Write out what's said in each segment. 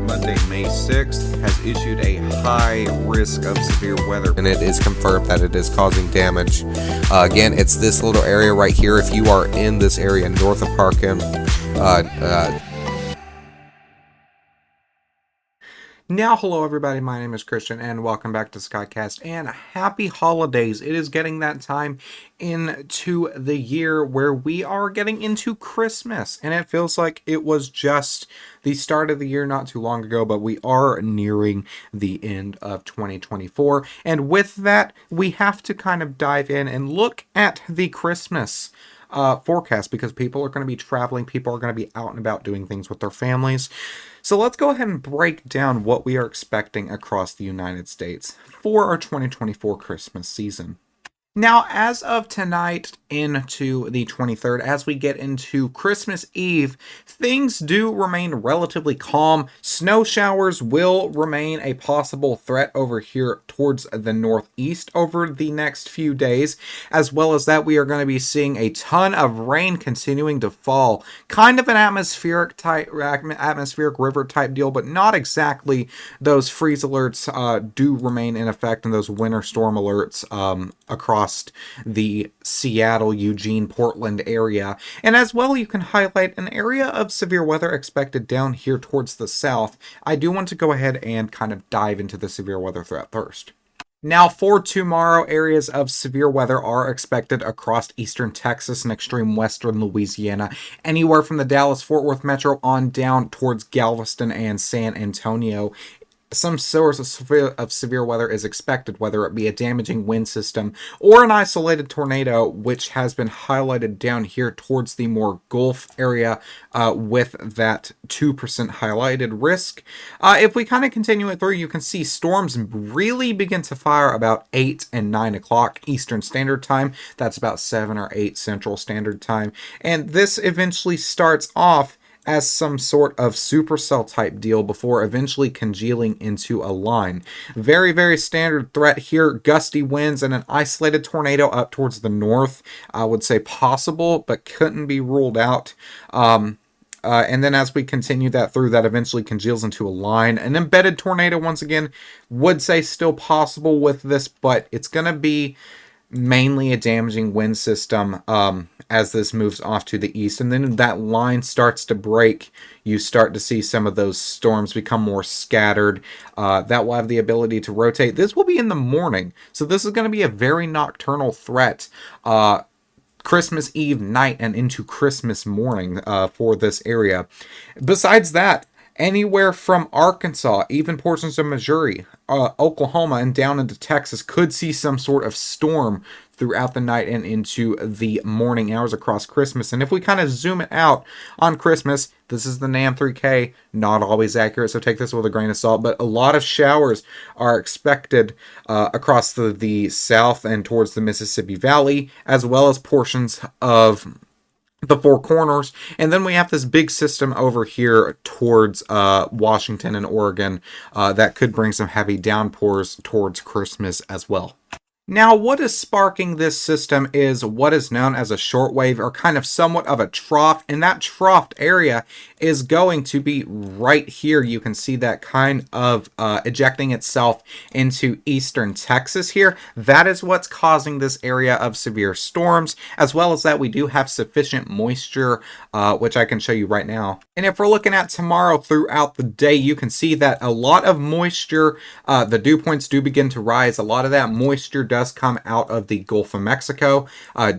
Monday, May 6th, has issued a high risk of severe weather, and it is confirmed that it is causing damage. Again, it's this little area right here. If you are in this area north of Parkin, Now, hello everybody, my name is Christian, and welcome back to Skycast, and happy holidays. It is getting that time into the year where we are getting into Christmas, and it feels like it was just the start of the year not too long ago, but we are nearing the end of 2024, and with that, we have to kind of dive in and look at the Christmas forecast, because people are going to be traveling, people are going to be out and about doing things with their families. So let's go ahead and break down what we are expecting across the United States for our 2024 Christmas season. Now, as of tonight into the 23rd, as we get into Christmas Eve, things do remain relatively calm. Snow showers will remain a possible threat over here towards the northeast over the next few days, as well as that we are going to be seeing a ton of rain continuing to fall. Kind of an atmospheric river type deal, but not exactly. Those freeze alerts do remain in effect, and those winter storm alerts across the Seattle, Eugene, Portland area. And as well, you can highlight an area of severe weather expected down here towards the south. I do want to go ahead and kind of dive into the severe weather threat first. Now, for tomorrow, areas of severe weather are expected across eastern Texas and extreme western Louisiana, anywhere from the Dallas-Fort Worth metro on down towards Galveston and San Antonio. Some source of severe weather is expected, whether it be a damaging wind system or an isolated tornado, which has been highlighted down here towards the more Gulf area with that 2% highlighted risk. If we kind of continue it through, you can see storms really begin to fire about 8 and 9 o'clock Eastern Standard Time. That's about 7 or 8 Central Standard Time. And this eventually starts off as some sort of supercell type deal before eventually congealing into a line. Very, very standard threat here. Gusty winds and an isolated tornado up towards the north. I would say possible, but couldn't be ruled out. And then as we continue that through, that eventually congeals into a line. An embedded tornado, once again, would say still possible with this, but it's going to be mainly a damaging wind system as this moves off to the east. And then that line starts to break. You start to see some of those storms become more scattered. That will have the ability to rotate. This will be in the morning. So this is going to be a very nocturnal threat. Christmas Eve night and into Christmas morning for this area. Besides that, anywhere from Arkansas, even portions of Missouri, Oklahoma, and down into Texas could see some sort of storm throughout the night and into the morning hours across Christmas. And if we kind of zoom it out on Christmas, this is the NAM 3K, not always accurate, so take this with a grain of salt, but a lot of showers are expected across the south and towards the Mississippi Valley, as well as portions of the Four Corners. And then we have this big system over here towards Washington and Oregon that could bring some heavy downpours towards Christmas as well. Now, what is sparking this system is what is known as a shortwave, or kind of somewhat of a trough, and that troughed area is going to be right here. You can see that kind of ejecting itself into eastern Texas here. That is what's causing this area of severe storms, as well as that we do have sufficient moisture, which I can show you right now. And if we're looking at tomorrow throughout the day, you can see that a lot of moisture, the dew points do begin to rise. A lot of that moisture does come out of the Gulf of Mexico.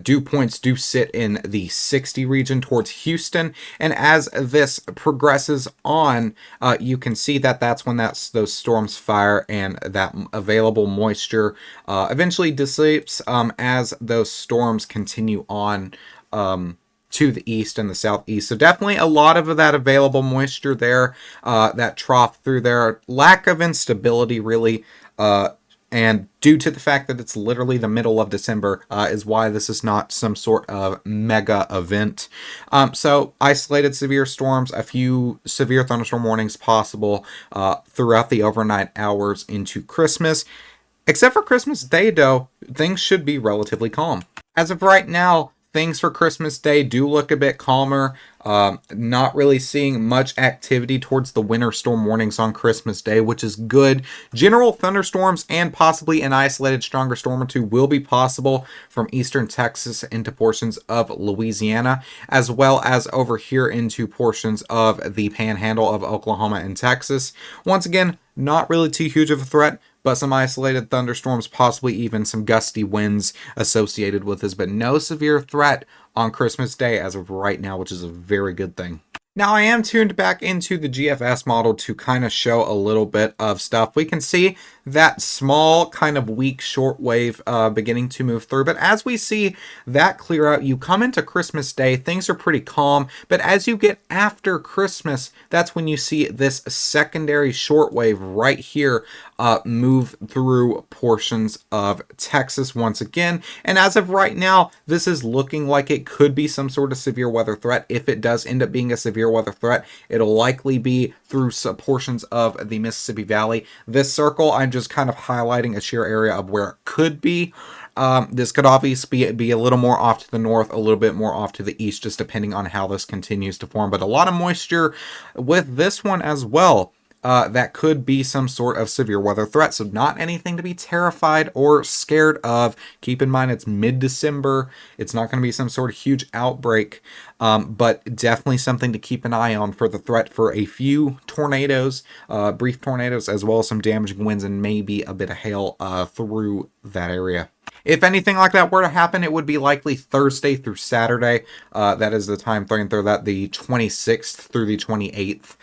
Dew points do sit in the 60 region towards Houston, and as this progresses on, you can see that that's when those storms fire, and that available moisture eventually dissipates as those storms continue on to the east and the southeast. So definitely a lot of that available moisture there, that trough through there. Lack of instability, really. And due to the fact that it's literally the middle of December is why this is not some sort of mega event. So isolated severe storms, a few severe thunderstorm warnings possible throughout the overnight hours into Christmas. Except for Christmas Day, though, things should be relatively calm. As of right now, things for Christmas Day do look a bit calmer. Not really seeing much activity towards the winter storm warnings on Christmas Day, which is good. General thunderstorms and possibly an isolated stronger storm or two will be possible from eastern Texas into portions of Louisiana, as well as over here into portions of the panhandle of Oklahoma and Texas. Once again, not really too huge of a threat, but some isolated thunderstorms, possibly even some gusty winds associated with this, but no severe threat on Christmas Day as of right now, which is a very good thing. Now, I am tuned back into the GFS model to kind of show a little bit of stuff. We can see that small kind of weak shortwave beginning to move through. But as we see that clear out, you come into Christmas Day, things are pretty calm. But as you get after Christmas, that's when you see this secondary shortwave right here move through portions of Texas once again. And as of right now, this is looking like it could be some sort of severe weather threat. If it does end up being a severe weather threat, it'll likely be through some portions of the Mississippi Valley. This circle, I'm just kind of highlighting a sheer area of where it could be. This could obviously be a little more off to the north, a little bit more off to the east, just depending on how this continues to form. But a lot of moisture with this one as well. That could be some sort of severe weather threat. So not anything to be terrified or scared of. Keep in mind, it's mid-December. It's not going to be some sort of huge outbreak, but definitely something to keep an eye on for the threat for a few tornadoes, brief tornadoes, as well as some damaging winds and maybe a bit of hail through that area. If anything like that were to happen, it would be likely Thursday through Saturday. That is the time frame through that, the 26th through the 28th.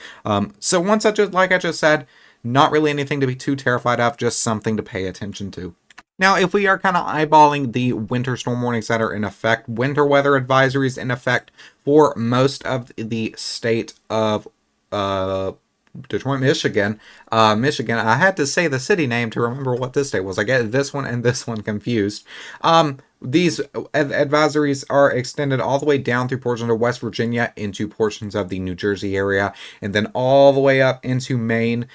So once like I just said, not really anything to be too terrified of, just something to pay attention to. Now, if we are kind of eyeballing the winter storm warnings that are in effect, winter weather advisories in effect for most of the state of Detroit, Michigan. Michigan. I had to say the city name to remember what this state was. I get this one and this one confused. These advisories are extended all the way down through portions of West Virginia into portions of the New Jersey area, and then all the way up into Maine.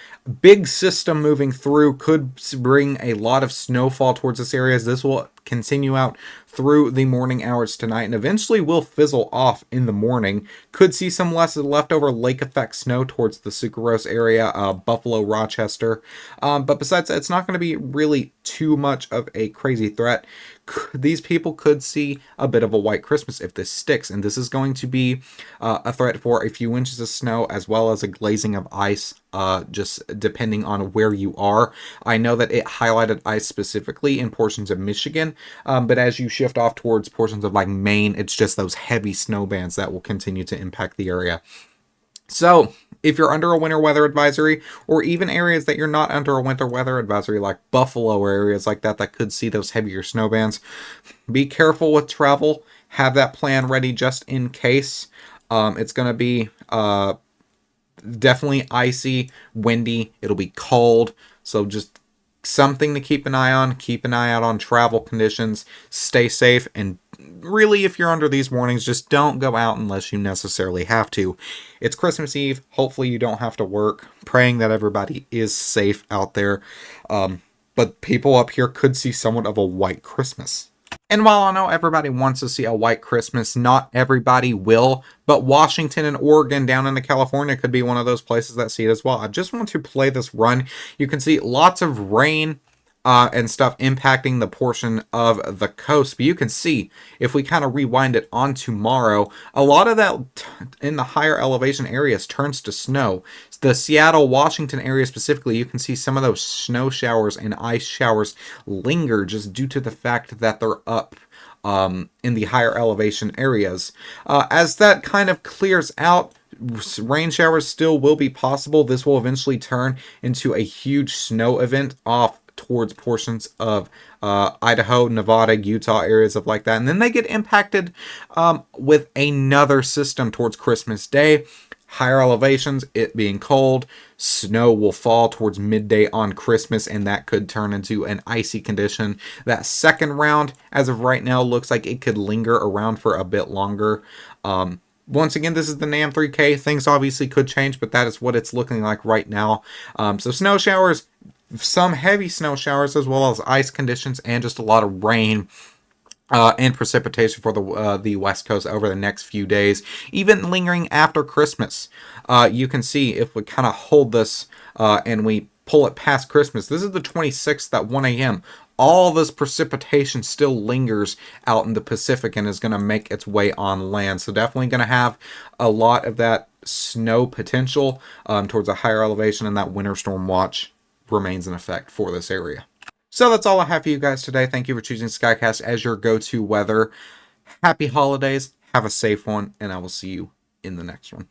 Big system moving through could bring a lot of snowfall towards this area. This will continue out through the morning hours tonight and eventually will fizzle off in the morning. Could see some less leftover lake effect snow towards the Sucrose area, Buffalo, Rochester. But besides that, it's not going to be really too much of a crazy threat. These people could see a bit of a white Christmas if this sticks, and this is going to be a threat for a few inches of snow as well as a glazing of ice, just depending on where you are. I know that it highlighted ice specifically in portions of Michigan, but as you shift off towards portions of like Maine, it's just those heavy snow bands that will continue to impact the area. So if you're under a winter weather advisory, or even areas that you're not under a winter weather advisory, like Buffalo or areas like that that could see those heavier snow bands, be careful with travel. Have that plan ready just in case. It's going to be definitely icy, windy. It'll be cold. So just something to keep an eye on. Keep an eye out on travel conditions. Stay safe. And really, if you're under these warnings, just don't go out unless you necessarily have to. It's Christmas Eve. Hopefully you don't have to work. Praying that everybody is safe out there. But people up here could see somewhat of a white Christmas. And while I know everybody wants to see a white Christmas, not everybody will. But Washington and Oregon down into California could be one of those places that see it as well. I just want to play this run. You can see lots of rain and stuff impacting the portion of the coast. But you can see, if we kind of rewind it on tomorrow, a lot of that in the higher elevation areas turns to snow. The Seattle, Washington area specifically, you can see some of those snow showers and ice showers linger just due to the fact that they're up in the higher elevation areas. As that kind of clears out, rain showers still will be possible. This will eventually turn into a huge snow event off towards portions of Idaho, Nevada, Utah, areas of like that. And then they get impacted with another system towards Christmas Day. Higher elevations, it being cold, snow will fall towards midday on Christmas, and that could turn into an icy condition. That second round, as of right now, looks like it could linger around for a bit longer. Once again, this is the NAM 3K. Things obviously could change, but that is what it's looking like right now. So snow showers, some heavy snow showers, as well as ice conditions, and just a lot of rain and precipitation for the West Coast over the next few days, even lingering after Christmas. You can see if we kind of hold this and we pull it past Christmas. This is the 26th at 1 a.m. All this precipitation still lingers out in the Pacific and is going to make its way on land. So definitely going to have a lot of that snow potential towards a higher elevation, and that winter storm watch remains in effect for this area. So that's all I have for you guys today. Thank you for choosing Skycast as your go-to weather. Happy holidays. Have a safe one, and I will see you in the next one.